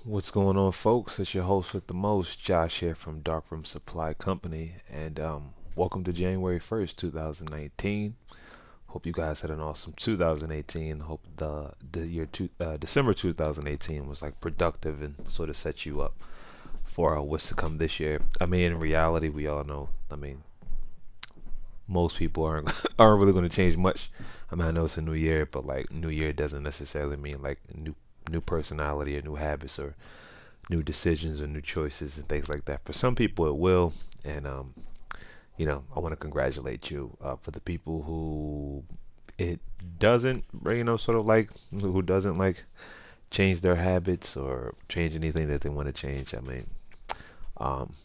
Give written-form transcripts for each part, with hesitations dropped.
What's going on, folks? It's your host with the most, Josh here from Darkroom Supply Company, and welcome to January 1st, 2019. Hope you guys had an awesome 2018. Hope the year December 2018 was like productive and sort of set you up for what's to come this year. I mean, in reality, we all know. I mean, most people aren't aren't really going to change much. I mean, I know it's a new year, but like new year doesn't necessarily mean like new personality or new habits or new decisions or new choices and things like that. For some people, it will, and I want to congratulate you for the people who it doesn't, sort of like who doesn't like change their habits or change anything that they want to change. I mean, um,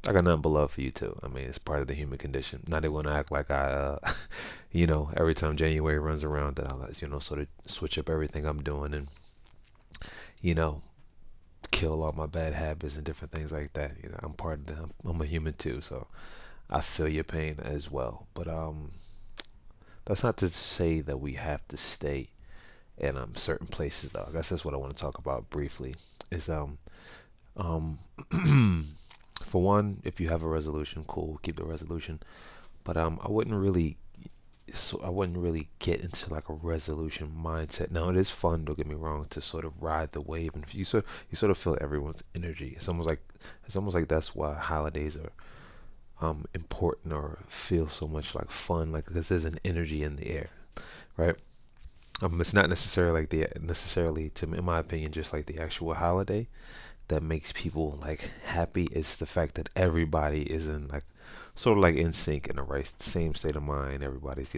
I got nothing but love for you too. I mean, it's part of the human condition. Not even want to act like every time January runs around, that I'll, sort of switch up everything I'm doing and, you know, kill all my bad habits and different things like that. I'm part of them. I'm a human too, so I feel your pain as well. But that's not to say that we have to stay in certain places though. I guess that's what I want to talk about briefly. Is um for one, if you have a resolution, cool, keep the resolution. But I wouldn't really get into like a resolution mindset. Now it is fun, don't get me wrong, to sort of ride the wave, and you sort of feel everyone's energy. It's almost like that's why holidays are important or feel so much like fun, like because there's an energy in the air, right? It's not necessarily like the necessarily to in my opinion just like the actual holiday that makes people like happy. It's the fact that everybody is in like sort of like in sync in the right same state of mind. Everybody's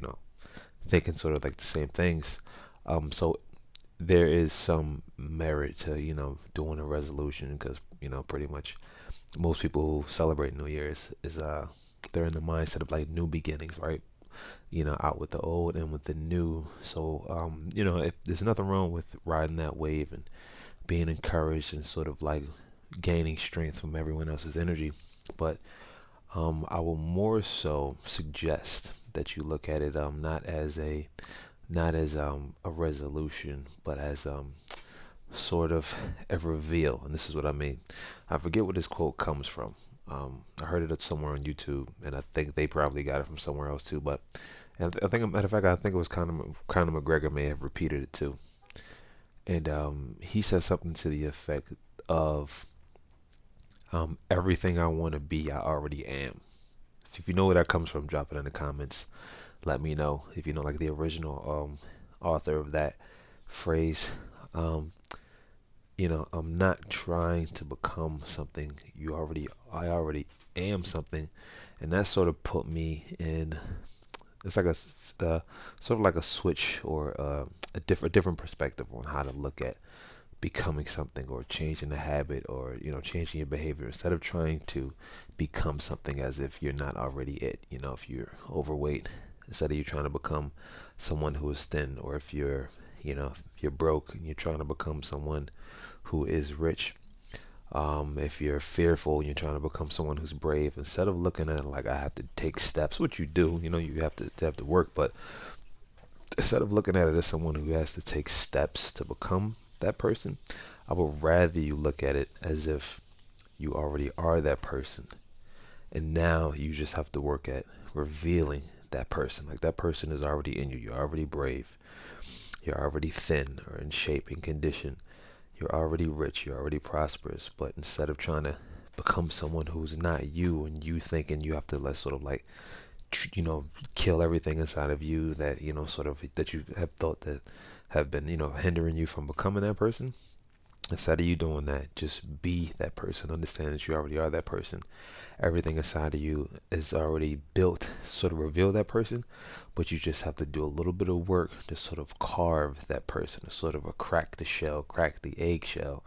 thinking sort of like the same things. So there is some merit to doing a resolution because pretty much most people who celebrate New Year's is they're in the mindset of like new beginnings, right? Out with the old and with the new. So if there's nothing wrong with riding that wave and being encouraged and sort of like gaining strength from everyone else's energy, but I will more so suggest that you look at it not as a resolution, but as sort of a reveal. And this is what I mean. I forget where this quote comes from. I heard it somewhere on YouTube, and I think they probably got it from somewhere else too. But and I think, matter of fact, I think it was Conor McGregor may have repeated it too. And he said something to the effect of everything I want to be, I already am. If you know where that comes from, drop it in the comments. Let me know if you know like the original author of that phrase. Um, I'm not trying to become something. I already am something, and that sort of put me in. It's like sort of like a switch or a different perspective on how to look at becoming something or changing a habit or changing your behavior instead of trying to become something as if you're not already it. If you're overweight, instead of you trying to become someone who is thin, or if you're broke and you're trying to become someone who is rich. If you're fearful and you're trying to become someone who's brave, instead of looking at it like I have to take steps, which you do, you have to work, but instead of looking at it as someone who has to take steps to become that person, I would rather you look at it as if you already are that person. And now you just have to work at revealing that person. Like that person is already in you. You're already brave. You're already thin or in shape and condition. You're already rich. You're already prosperous. But instead of trying to become someone who's not you and you thinking you have to let sort of like kill everything inside of you that sort of that you have thought that have been hindering you from becoming that person. Instead of you doing that, just be that person. Understand that you already are that person. Everything inside of you is already built to sort of reveal that person, but you just have to do a little bit of work to sort of carve that person, to sort of crack the shell, crack the eggshell,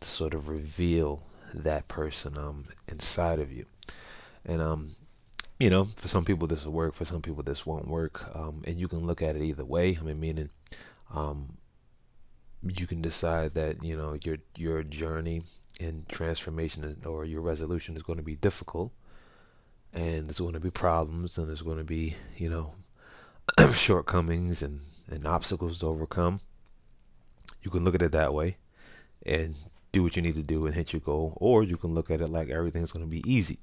to sort of reveal that person inside of you. And for some people this will work, for some people this won't work, and you can look at it either way. I mean, meaning, um, you can decide that your journey in transformation or your resolution is going to be difficult, and there's going to be problems, and there's going to be shortcomings and obstacles to overcome. You can look at it that way, and do what you need to do and hit your goal, or you can look at it like everything's going to be easy,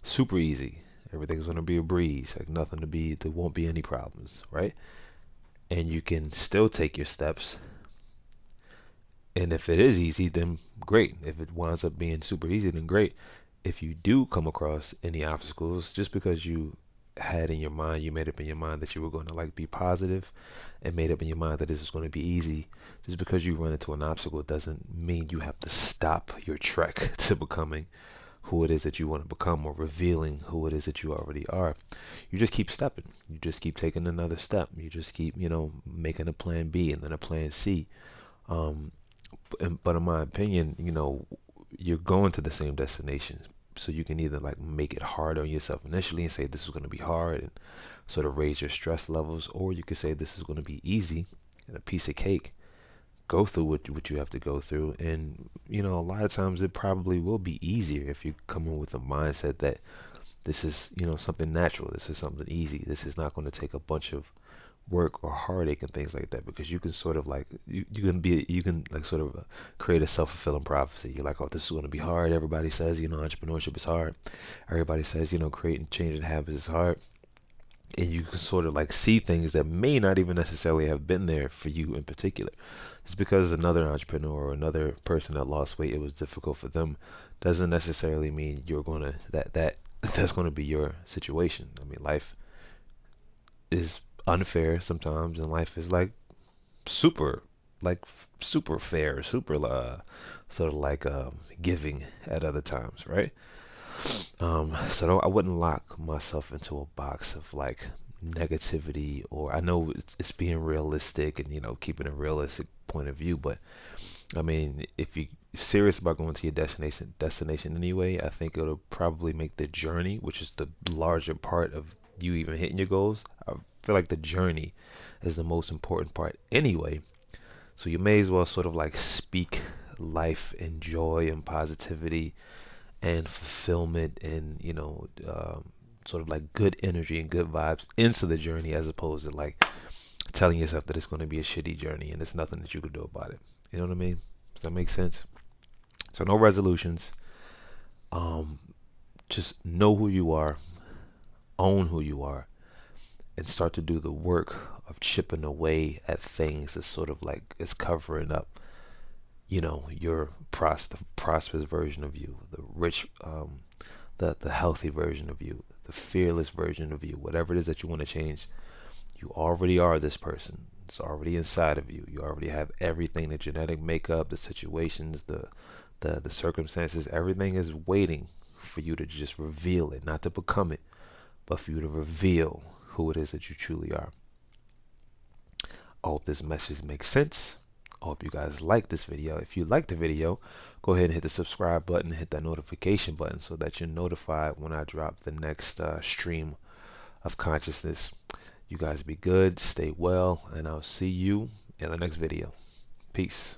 super easy. Everything's going to be a breeze, like nothing to be, there won't be any problems, right? And you can still take your steps. And if it is easy, then great. If it winds up being super easy, then great. If you do come across any obstacles, just because you had in your mind, you made up in your mind that you were going to like be positive and made up in your mind that this is going to be easy, just because you run into an obstacle doesn't mean you have to stop your trek to becoming who it is that you want to become or revealing who it is that you already are. You just keep stepping. You just keep taking another step. You just keep, making a plan B and then a plan C. Um, but in my opinion, you're going to the same destination. So you can either like make it hard on yourself initially and say this is going to be hard and sort of raise your stress levels, or you could say this is going to be easy and a piece of cake. Go through what you have to go through, and a lot of times it probably will be easier if you come in with a mindset that this is something natural. This is something easy. This is not going to take a bunch of work or heartache and things like that, because you can sort of like you can like sort of create a self-fulfilling prophecy. You're like, oh, this is going to be hard. Everybody says entrepreneurship is hard. Everybody says creating changing habits is hard, and you can sort of like see things that may not even necessarily have been there for you in particular. Just because another entrepreneur or another person that lost weight, it was difficult for them, doesn't necessarily mean you're gonna that's gonna be your situation. I mean, life is unfair sometimes, and life is like super super fair, super sort of like giving at other times, right? So I wouldn't lock myself into a box of like negativity, or I know it's being realistic and keeping a realistic point of view, but I mean, if you're serious about going to your destination anyway, I think it'll probably make the journey, which is the larger part of you even hitting your goals. I feel like the journey is the most important part anyway. So you may as well sort of like speak life and joy and positivity and fulfillment and sort of like good energy and good vibes into the journey, as opposed to like telling yourself that it's going to be a shitty journey and there's nothing that you can do about it. You know what I mean? Does that make sense? So no resolutions. Um, just know who you are, own who you are, and start to do the work of chipping away at things that sort of like is covering up, your the prosperous version of you, the rich, the healthy version of you, the fearless version of you, whatever it is that you want to change. You already are this person. It's already inside of you. You already have everything, the genetic makeup, the situations, the circumstances, everything is waiting for you to just reveal it, not to become it, but for you to reveal who it is that you truly are. I hope this message makes sense. I hope you guys like this video. If you like the video, go ahead and hit the subscribe button, hit that notification button so that you're notified when I drop the next stream of consciousness. You guys be good, stay well, and I'll see you in the next video. Peace.